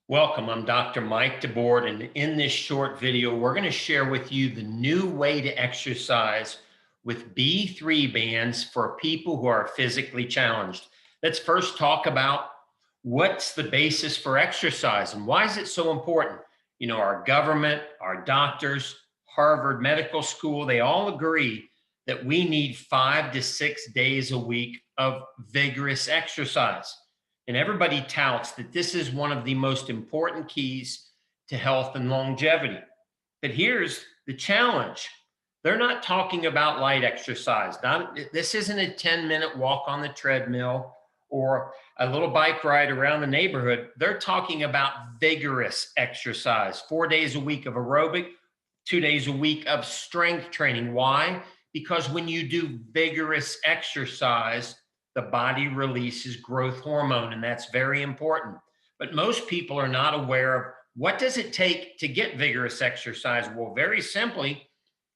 Welcome, I'm Dr. Mike DeBoard, and in this short video, we're going to share with you the new way to exercise with B3 bands for people who are physically challenged. Let's first talk about what's the basis for exercise and why is it so important? Our government, our doctors, Harvard Medical School, they all agree that we need 5 to 6 days a week of vigorous exercise. And everybody touts that this is one of the most important keys to health and longevity. But here's the challenge. They're not talking about light exercise. This isn't a 10-minute walk on the treadmill or a little bike ride around the neighborhood. They're talking about vigorous exercise, 4 days a week of aerobic, 2 days a week of strength training. Why? Because when you do vigorous exercise, the body releases growth hormone, and that's very important. But most people are not aware of what does it take to get vigorous exercise. Well, very simply,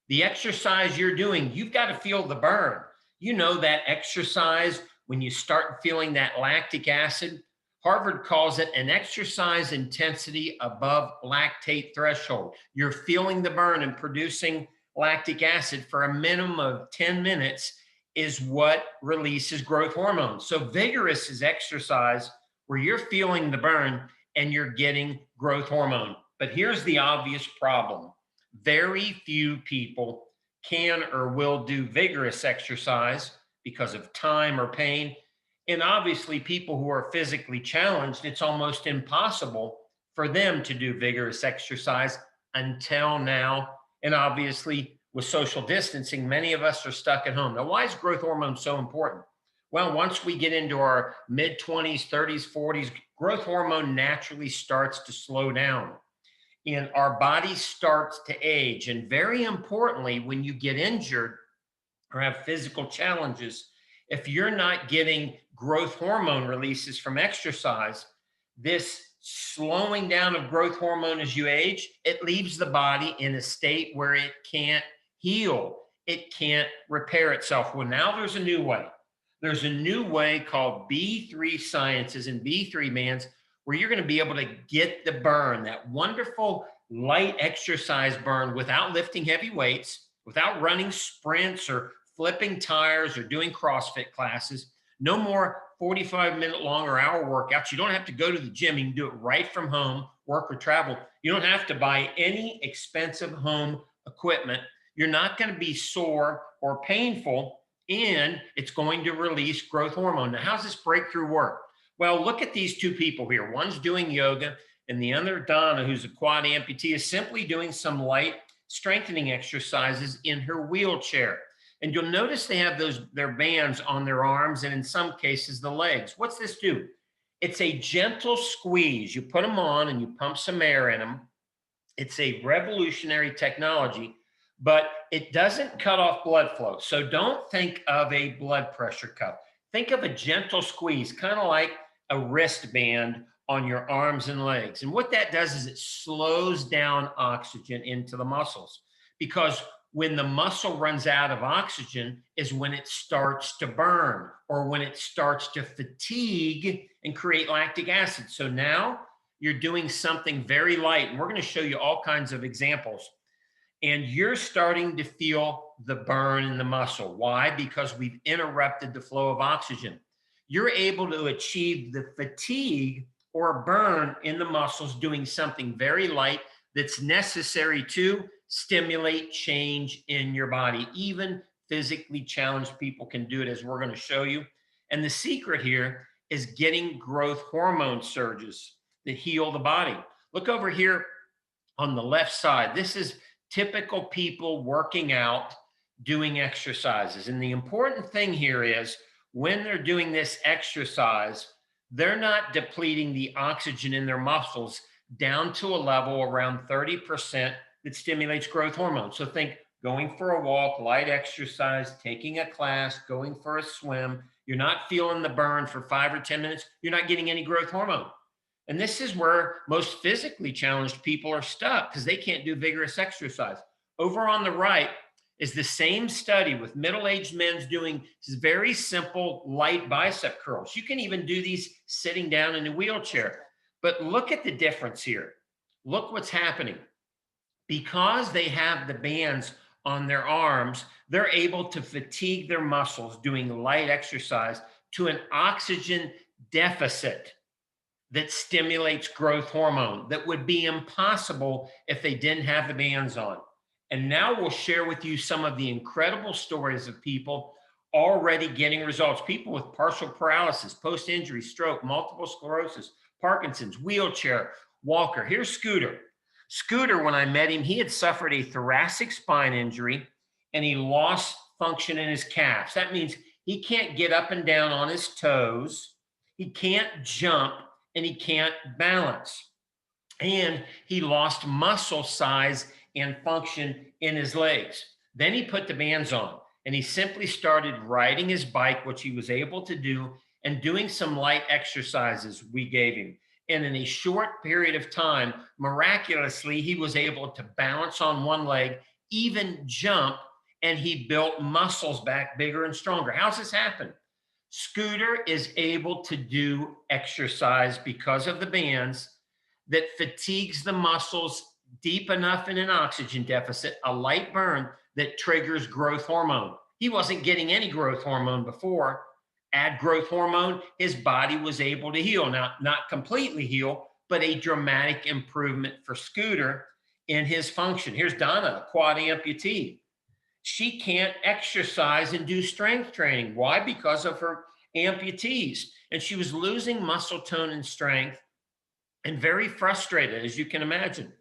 the exercise you're doing, you've got to feel the burn. That exercise when you start feeling that lactic acid. Harvard calls it an exercise intensity above lactate threshold. You're feeling the burn and producing lactic acid for a minimum of 10 minutes is what releases growth hormone. So vigorous is exercise where you're feeling the burn and you're getting growth hormone. But here's the obvious problem. Very few people can or will do vigorous exercise because of time or pain. And obviously, people who are physically challenged, it's almost impossible for them to do vigorous exercise until now. And obviously, with social distancing, many of us are stuck at home. Now, why is growth hormone so important? Well, once we get into our mid 20s, 30s, 40s, growth hormone naturally starts to slow down and our body starts to age. And very importantly, when you get injured or have physical challenges, if you're not getting growth hormone releases from exercise, this slowing down of growth hormone as you age, it leaves the body in a state where it can't heal. It can't repair itself. Well, now there's a new way. There's a new way called B3 Sciences and B3 bands where you're going to be able to get the burn, that wonderful light exercise burn without lifting heavy weights, without running sprints or flipping tires or doing CrossFit classes. No more 45-minute long or hour workouts. You don't have to go to the gym. You can do it right from home, work or travel. You don't have to buy any expensive home equipment. You're not going to be sore or painful, and it's going to release growth hormone. Now, how's this breakthrough work? Well, look at these two people here. One's doing yoga, and the other, Donna, who's a quad amputee, is simply doing some light strengthening exercises in her wheelchair. And you'll notice they have their bands on their arms and in some cases the legs. What's this do? It's a gentle squeeze. You put them on and you pump some air in them. It's a revolutionary technology, but it doesn't cut off blood flow. So don't think of a blood pressure cuff. Think of a gentle squeeze, kind of like a wristband on your arms and legs. And what that does is it slows down oxygen into the muscles, because when the muscle runs out of oxygen is when it starts to burn or when it starts to fatigue and create lactic acid. So now you're doing something very light, and we're going to show you all kinds of examples. And you're starting to feel the burn in the muscle. Why? Because we've interrupted the flow of oxygen. You're able to achieve the fatigue or burn in the muscles doing something very light that's necessary to stimulate change in your body. Even physically challenged people can do it, as we're going to show you. And the secret here is getting growth hormone surges that heal the body. Look over here on the left side. This is typical people working out, doing exercises. And the important thing here is when they're doing this exercise, they're not depleting the oxygen in their muscles down to a level around 30% that stimulates growth hormone. So think going for a walk, light exercise, taking a class, going for a swim. You're not feeling the burn for 5 or 10 minutes. You're not getting any growth hormone. And this is where most physically challenged people are stuck because they can't do vigorous exercise. Over on the right is the same study with middle-aged men doing very simple light bicep curls. You can even do these sitting down in a wheelchair. But look at the difference here. Look what's happening. Because they have the bands on their arms, they're able to fatigue their muscles doing light exercise to an oxygen deficit that stimulates growth hormone that would be impossible if they didn't have the bands on. And now we'll share with you some of the incredible stories of people already getting results. People with partial paralysis, post injury, stroke, multiple sclerosis, Parkinson's, wheelchair, walker. Here's Scooter. Scooter, when I met him, he had suffered a thoracic spine injury and he lost function in his calves. That means he can't get up and down on his toes, he can't jump, and he can't balance. And he lost muscle size and function in his legs. Then he put the bands on and he simply started riding his bike, which he was able to do, and doing some light exercises we gave him. And in a short period of time, miraculously, he was able to balance on one leg, even jump, and he built muscles back bigger and stronger. How's this happen? Scooter is able to do exercise because of the bands that fatigues the muscles deep enough in an oxygen deficit, a light burn that triggers growth hormone. He wasn't getting any growth hormone before. Add growth hormone, his body was able to heal. Now, not completely heal, but a dramatic improvement for Scooter in his function. Here's Donna, a quad amputee. She can't exercise and do strength training. Why? Because of her amputees. And she was losing muscle tone and strength and very frustrated, as you can imagine.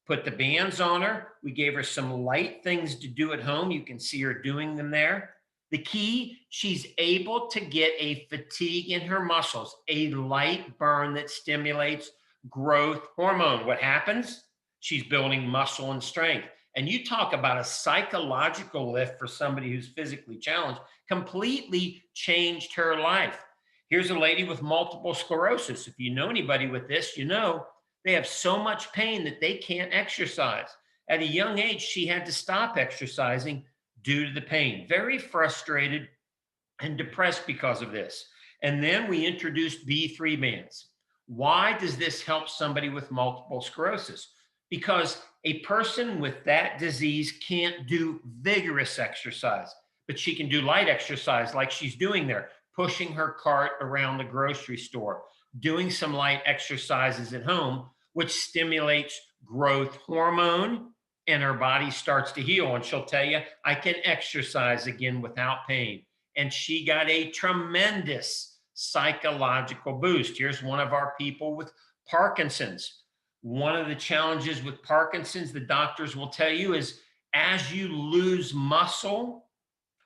Put the bands on her. We gave her some light things to do at home. You can see her doing them there. The key, she's able to get a fatigue in her muscles, a light burn that stimulates growth hormone. What happens? She's building muscle and strength. And you talk about a psychological lift for somebody who's physically challenged, completely changed her life. Here's a lady with multiple sclerosis. If you know anybody with this, you know they have so much pain that they can't exercise. At a young age, she had to stop exercising due to the pain. Very frustrated and depressed because of this. And then we introduced B3 bands. Why does this help somebody with multiple sclerosis? Because a person with that disease can't do vigorous exercise, but she can do light exercise like she's doing there, pushing her cart around the grocery store, doing some light exercises at home, which stimulates growth hormone, and her body starts to heal. And she'll tell you, I can exercise again without pain. And she got a tremendous psychological boost. Here's one of our people with Parkinson's. One of the challenges with Parkinson's, the doctors will tell you, is as you lose muscle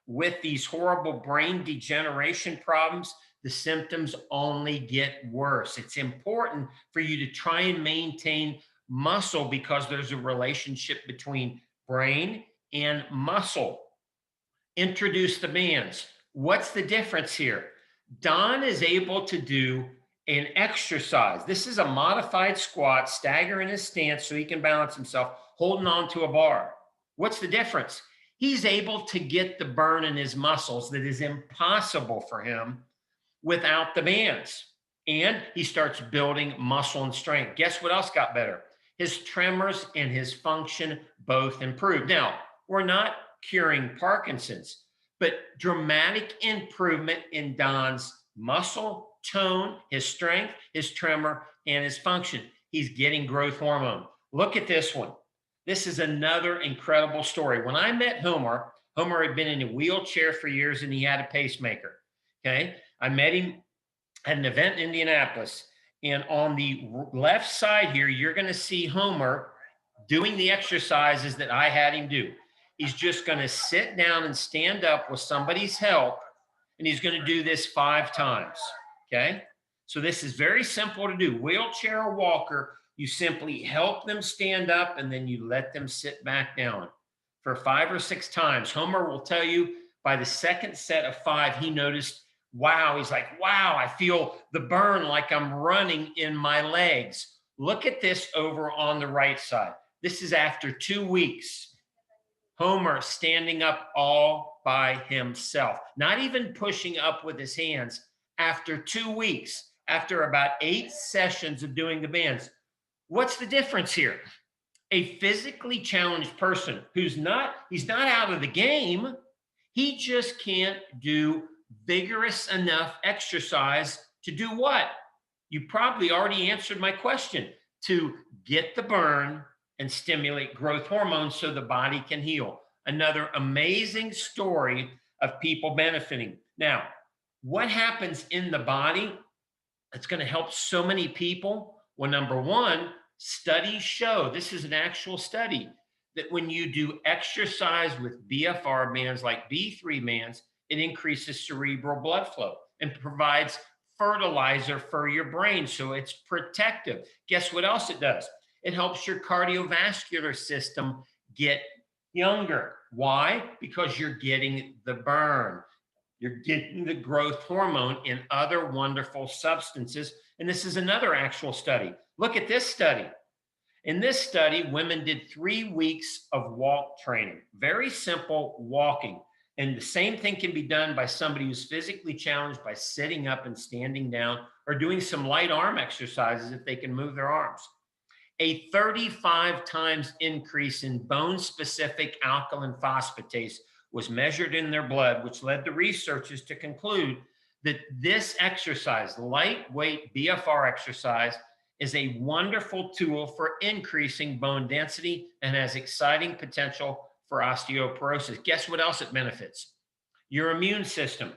with these horrible brain degeneration problems, the symptoms only get worse. It's important for you to try and maintain muscle because there's a relationship between brain and muscle. Introduce the bands. What's the difference here? Don is able to do an exercise. This is a modified squat, stagger in his stance so he can balance himself, holding on to a bar. What's the difference? He's able to get the burn in his muscles that is impossible for him without the bands. And he starts building muscle and strength. Guess what else got better? His tremors and his function both improved. Now, we're not curing Parkinson's, but dramatic improvement in Don's muscle tone, his strength, his tremor, and his function. He's getting growth hormone. Look at this one. This is another incredible story. When I met Homer, Homer had been in a wheelchair for years and he had a pacemaker. Okay. I met him at an event in Indianapolis. And on the left side here, you're going to see Homer doing the exercises that I had him do. He's just going to sit down and stand up with somebody's help, and he's going to do this 5 times. Okay. So this is very simple to do. Wheelchair or walker, you simply help them stand up and then you let them sit back down for 5 or 6 times. Homer will tell you by the second set of 5, he noticed, wow, he's like, wow, I feel the burn like I'm running in my legs. Look at this over on the right side. This is after 2 weeks. Homer standing up all by himself, not even pushing up with his hands. After 2 weeks, after about 8 sessions of doing the bands. What's the difference here? A physically challenged person he's not out of the game. He just can't do vigorous enough exercise to do what? You probably already answered my question, to get the burn and stimulate growth hormones so the body can heal. Another amazing story of people benefiting. Now, what happens in the body that's going to help so many people? Well, number one, studies show, this is an actual study, that when you do exercise with BFR bands like B3 bands, it increases cerebral blood flow and provides fertilizer for your brain. So it's protective. Guess what else it does? It helps your cardiovascular system get younger. Why? Because you're getting the burn. You're getting the growth hormone and other wonderful substances. And this is another actual study. Look at this study. In this study, women did 3 weeks of walk training, very simple walking. And the same thing can be done by somebody who's physically challenged by sitting up and standing down or doing some light arm exercises if they can move their arms. A 35 times increase in bone specific alkaline phosphatase was measured in their blood, which led the researchers to conclude that this exercise, lightweight BFR exercise, is a wonderful tool for increasing bone density and has exciting potential for osteoporosis. Guess what else it benefits? Your immune system.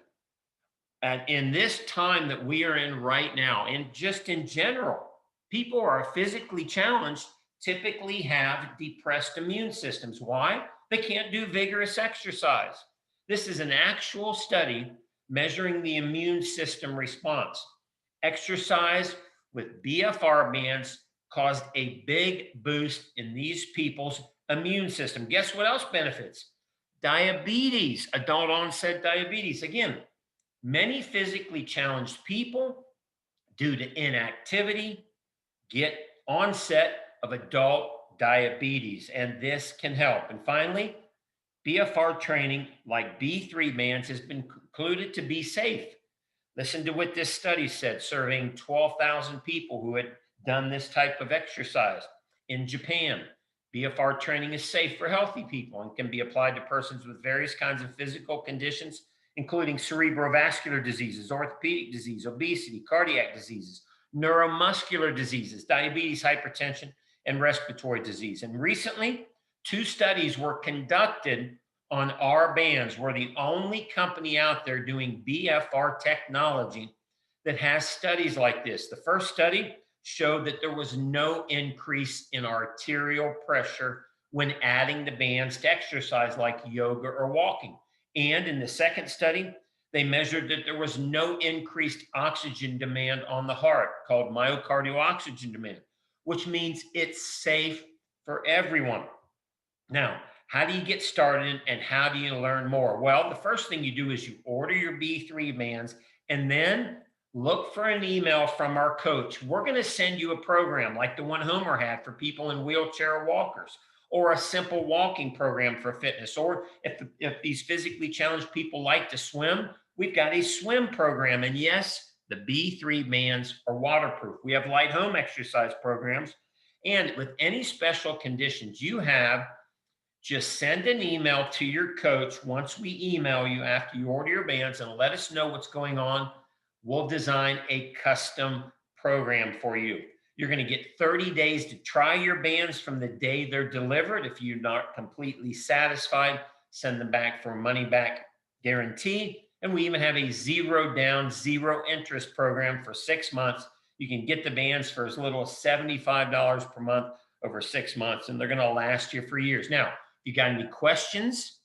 And in this time that we are in right now, and just in general, people who are physically challenged typically have depressed immune systems. Why? They can't do vigorous exercise. This is an actual study measuring the immune system response. Exercise with BFR bands caused a big boost in these people's immune system. Guess what else benefits? Diabetes, adult onset diabetes. Again, many physically challenged people, due to inactivity, get onset of adult diabetes, and this can help. And finally, BFR training like B3 bands has been concluded to be safe. Listen to what this study said, surveying 12,000 people who had done this type of exercise. In Japan, BFR training is safe for healthy people and can be applied to persons with various kinds of physical conditions, including cerebrovascular diseases, orthopedic disease, obesity, cardiac diseases, neuromuscular diseases, diabetes, hypertension, and respiratory disease. And recently, 2 studies were conducted on our bands. We're the only company out there doing BFR technology that has studies like this. The first study showed that there was no increase in arterial pressure when adding the bands to exercise like yoga or walking. And in the second study, they measured that there was no increased oxygen demand on the heart, called myocardial oxygen demand, which means it's safe for everyone. Now, how do you get started and how do you learn more? Well, the first thing you do is you order your B3 bands and then look for an email from our coach. We're going to send you a program like the one Homer had for people in wheelchair walkers, or a simple walking program for fitness. Or if these physically challenged people like to swim, we've got a swim program. And yes, the B3 bands are waterproof. We have light home exercise programs. And with any special conditions you have, just send an email to your coach once we email you after you order your bands and let us know what's going on. We'll design a custom program for you. You're going to get 30 days to try your bands from the day they're delivered. If you're not completely satisfied, send them back for a money back guarantee. And we even have a 0 down, 0 interest program for 6 months. You can get the bands for as little as $75 per month over 6 months, and they're going to last you for years. Now, if you got any questions,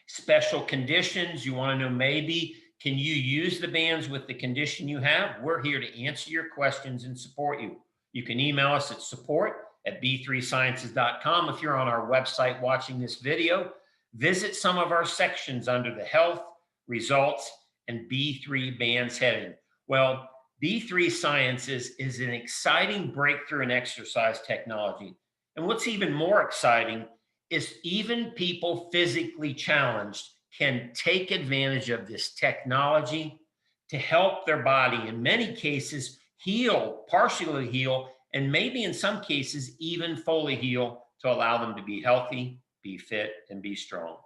special conditions, you want to know maybe, can you use the bands with the condition you have? We're here to answer your questions and support you. You can email us at support@b3sciences.com. If you're on our website watching this video, visit some of our sections under the health, results, and B3 bands heading. Well, B3 Sciences is an exciting breakthrough in exercise technology. And what's even more exciting is even people physically challenged can take advantage of this technology, to help their body, in many cases, heal, partially heal, and maybe in some cases, even fully heal to allow them to be healthy, be fit, and be strong.